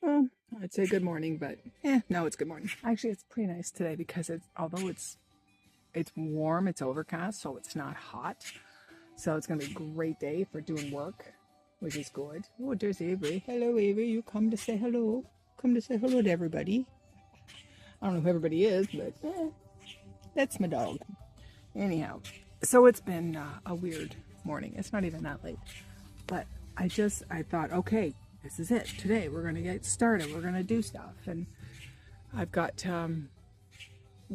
Well, I'd say good morning, but no, it's good morning. Actually, it's pretty nice today because although it's warm, it's overcast, so it's not hot. So it's gonna be a great day for doing work, which is good. Oh, there's Avery. Hello, Avery. You come to say hello. Come to say hello to everybody. I don't know who everybody is, but that's my dog. Anyhow, so it's been a weird morning. It's not even that late, but I thought, okay, this is it. Today we're gonna get started. We're gonna do stuff, and I've got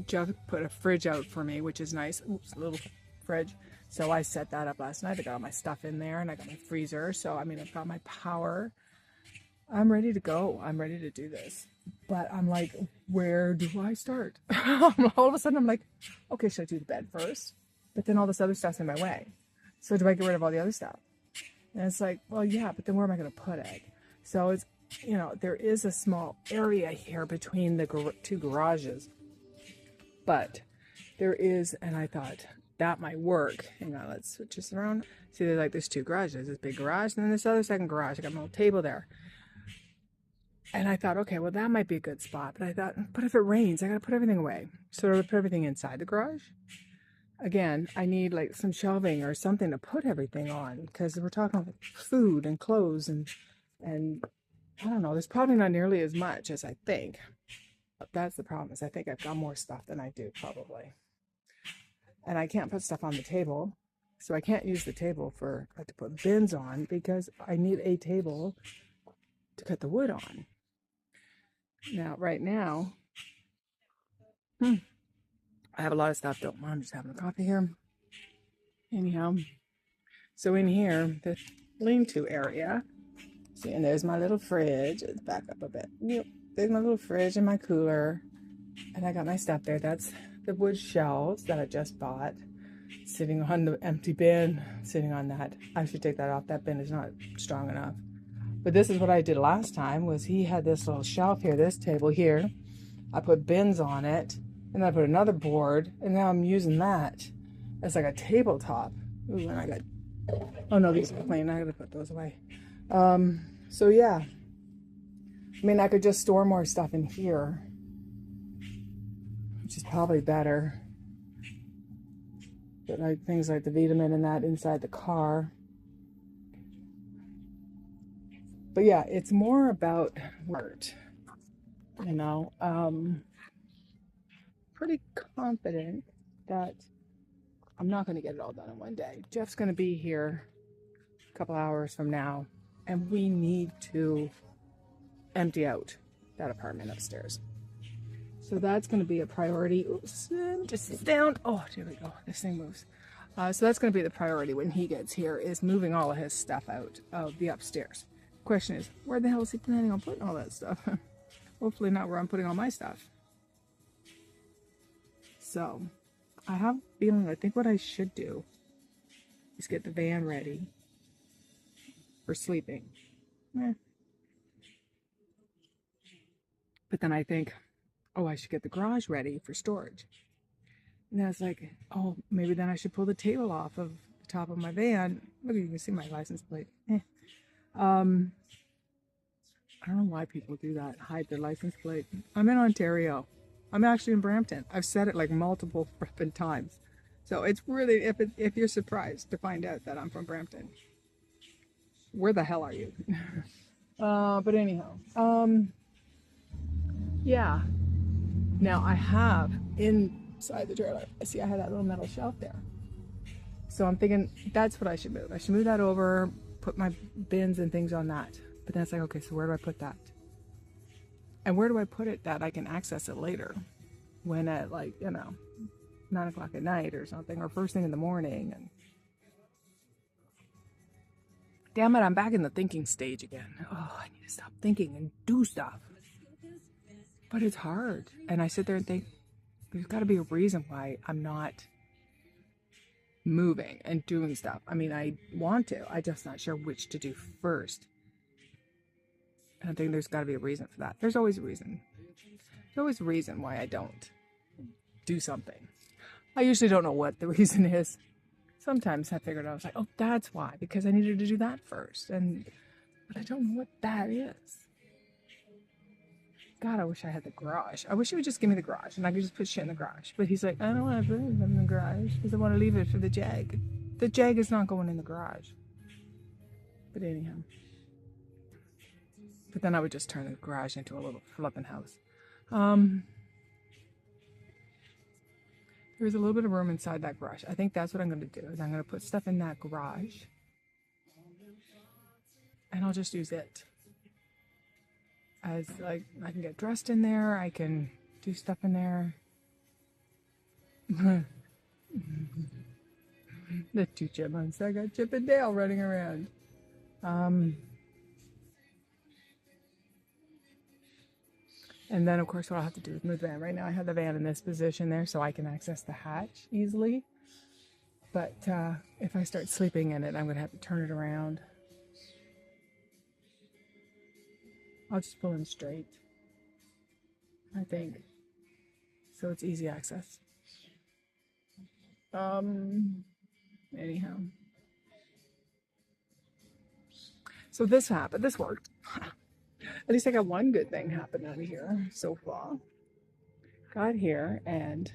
Jeff put a fridge out for me, which is nice. Oops, a little fridge. So I set that up last night. I got all my stuff in there, and I got my freezer. So I mean, I've got my power. I'm ready to go. I'm ready to do this. But I'm like, where do I start? All of a sudden, I'm like, okay, should I do the bed first? But then all this other stuff's in my way. So do I get rid of all the other stuff? And it's like, well, yeah, but then where am I going to put it? So it's, there is a small area here between the two garages. But there is, and I thought that might work. Hang on, let's switch this around. See, there's two garages. This big garage and then this other second garage. I got my little table there. And I thought, okay, well, that might be a good spot. But I thought, but if it rains, I got to put everything away. So I put everything inside the garage. Again, I need like some shelving or something to put everything on because we're talking about food and clothes and I don't know. There's probably not nearly as much as I think. But that's the problem is I think I've got more stuff than I do probably. And I can't put stuff on the table. So I can't use the table to put bins on because I need a table to cut the wood on. Now, right now, I have a lot of stuff. I'm just having a coffee here. Anyhow, so in here, the lean-to area. See, and there's my little fridge. Let's back up a bit. Yep, there's my little fridge and my cooler. And I got my stuff there. That's the wood shelves that I just bought. Sitting on the empty bin. Sitting on that. I should take that off. That bin is not strong enough. But this is what I did last time, was he had this little shelf here, this table here. I put bins on it, and then I put another board, and now I'm using that as like a tabletop. Ooh, and I got, oh no, these are plain, I gotta put those away. So yeah. I mean, I could just store more stuff in here, which is probably better. But like things like the vitamin and that inside the car. But yeah, it's more about art, pretty confident that I'm not going to get it all done in one day. Jeff's going to be here a couple hours from now, and we need to empty out that apartment upstairs. So that's going to be a priority. Oops, just sit down. Oh, there we go. This thing moves. So that's going to be the priority when he gets here, is moving all of his stuff out of the upstairs. Question is, where the hell is he planning on putting all that stuff? Hopefully not where I'm putting all my stuff. So I have a feeling, I think what I should do is get the van ready for sleeping. But then I think, oh, I should get the garage ready for storage. And then it's like, oh, maybe then I should pull the table off of the top of my van. Look, you can see my license plate. I don't know why people do that, hide their license plate. I'm in Ontario. I'm actually in Brampton. I've said it like multiple frippin' times. So it's really, if you're surprised to find out that I'm from Brampton, where the hell are you? But anyhow, yeah. Now I have inside the trailer, see I have that little metal shelf there. So I'm thinking that's what I should move. I should move that over, put my bins and things on that. But then it's like, okay, so where do I put that? And where do I put it that I can access it later? When at 9 o'clock at night or something, or first thing in the morning. And damn it, I'm back in the thinking stage again. Oh, I need to stop thinking and do stuff. But it's hard. And I sit there and think, there's got to be a reason why I'm not moving and doing stuff. I mean, I want to. I'm just not sure which to do first. And I think there's got to be a reason for that. There's always a reason. There's always a reason why I don't do something. I usually don't know what the reason is. Sometimes I figured out, I was like, oh, that's why. Because I needed to do that first. But I don't know what that is. God, I wish I had the garage. I wish he would just give me the garage and I could just put shit in the garage. But he's like, I don't want to put it in the garage because I want to leave it for the Jag. The Jag is not going in the garage. But anyhow. But then I would just turn the garage into a little flipping house. There's a little bit of room inside that garage. I think that's what I'm going to do. Is I'm going to put stuff in that garage. And I'll just use it. As like I can get dressed in there, I can do stuff in there. The two chipmunks. I got Chip and Dale running around. And then of course what I'll have to do is move the van. Right now I have the van in this position there so I can access the hatch easily. But if I start sleeping in it, I'm going to have to turn it around. I'll just pull in straight, I think, so it's easy access. Anyhow, so this happened. This worked. At least I got one good thing happen out of here so far. Got here and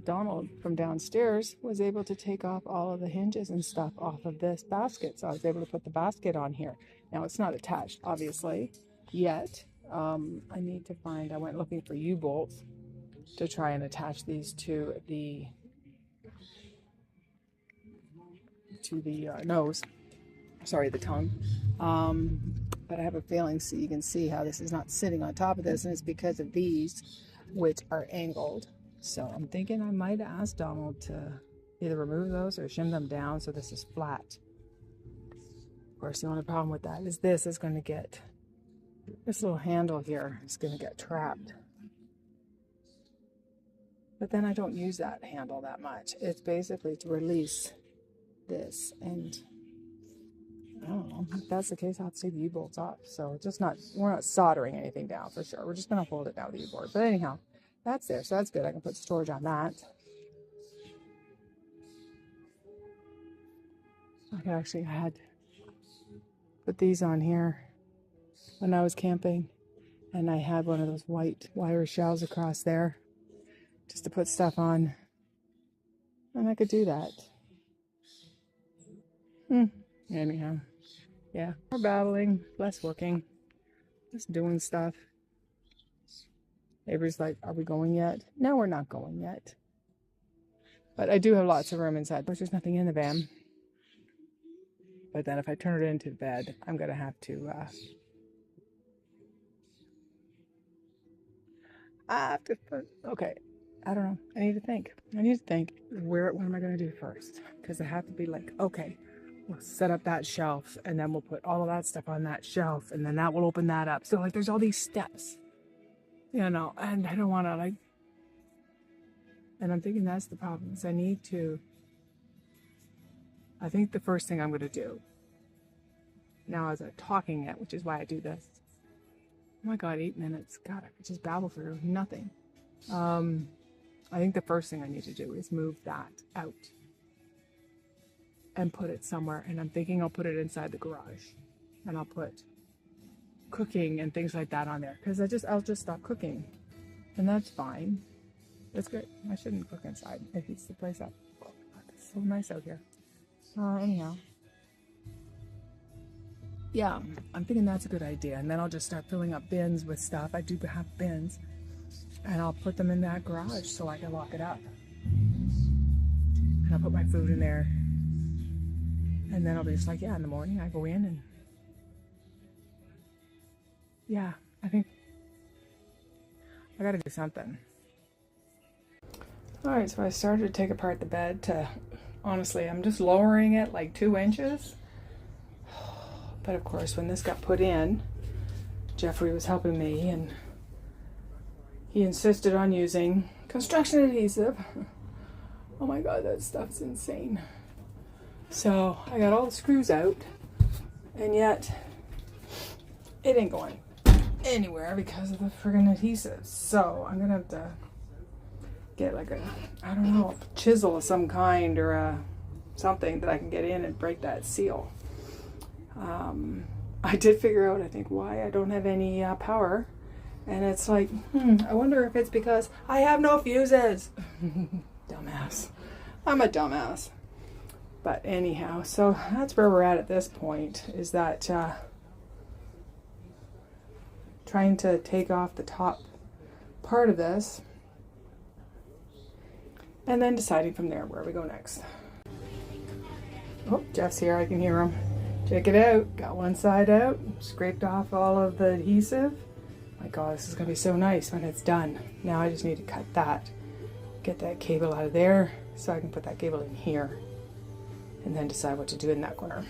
Donald from downstairs was able to take off all of the hinges and stuff off of this basket, so I was able to put the basket on here. Now it's not attached, obviously. Yet, I need to find, I went looking for U-bolts to try and attach these to the nose, sorry, the tongue. But I have a feeling, so you can see how this is not sitting on top of this, and it's because of these, which are angled. So I'm thinking I might ask Donald to either remove those or shim them down so this is flat. Of course, the only problem with that is this is going to get, this little handle here is going to get trapped. But then I don't use that handle that much. It's basically to release this, and I don't know, if that's the case, I'll have to take the U-bolts off. So it's just not, we're not soldering anything down for sure. We're just going to hold it down with the U-bolt. But anyhow, that's there, so that's good. I can put storage on that. I had put these on here when I was camping, and I had one of those white wire shells across there just to put stuff on, and I could do that. Anyhow, yeah, more battling, less working, just doing stuff. Avery's like, are we going yet? No, we're not going yet. But I do have lots of room inside. Of course, there's nothing in the van. But then if I turn it into bed, I'm going to have to, okay, I don't know. I need to think. What am I going to do first? Because I have to be like, okay, we'll set up that shelf, and then we'll put all of that stuff on that shelf, and then that will open that up. So, like, there's all these steps, you know, and I don't want to, like, and I'm thinking that's the problem, is I think the first thing I'm going to do, now as I'm talking it, which is why I do this. Oh my God, 8 minutes. God, I could just babble through nothing. I think the first thing I need to do is move that out and put it somewhere. And I'm thinking I'll put it inside the garage, and I'll put cooking and things like that on there, because I'll just stop cooking, and that's fine. That's good. I shouldn't cook inside. It heats the place up. Oh, God, it's so nice out here. Anyhow, yeah, I'm thinking that's a good idea. And then I'll just start filling up bins with stuff. I do have bins, and I'll put them in that garage so I can lock it up. And I'll put my food in there. And then I'll be just like, yeah, in the morning I go in and, yeah, I think I gotta do something. All right, so I started to take apart the bed to, honestly, I'm just lowering it like 2 inches. But of course, when this got put in, Jeffrey was helping me, and he insisted on using construction adhesive. Oh my God, that stuff's insane. So I got all the screws out, and yet it ain't going anywhere because of the friggin' adhesive. So I'm gonna have to get like a, I don't know, a chisel of some kind, or something that I can get in and break that seal. I did figure out, I think, why I don't have any power, And it's like, I wonder if it's because I have no fuses. Dumbass. I'm a dumbass. But anyhow, so that's where we're at this point, is that trying to take off the top part of this and then deciding from there where we go next. Oh, Jeff's here. I can hear him. Check it out. Got one side out. Scraped off all of the adhesive. My God, this is going to be so nice when it's done. Now I just need to cut that. Get that cable out of there so I can put that cable in here. And then decide what to do in that corner.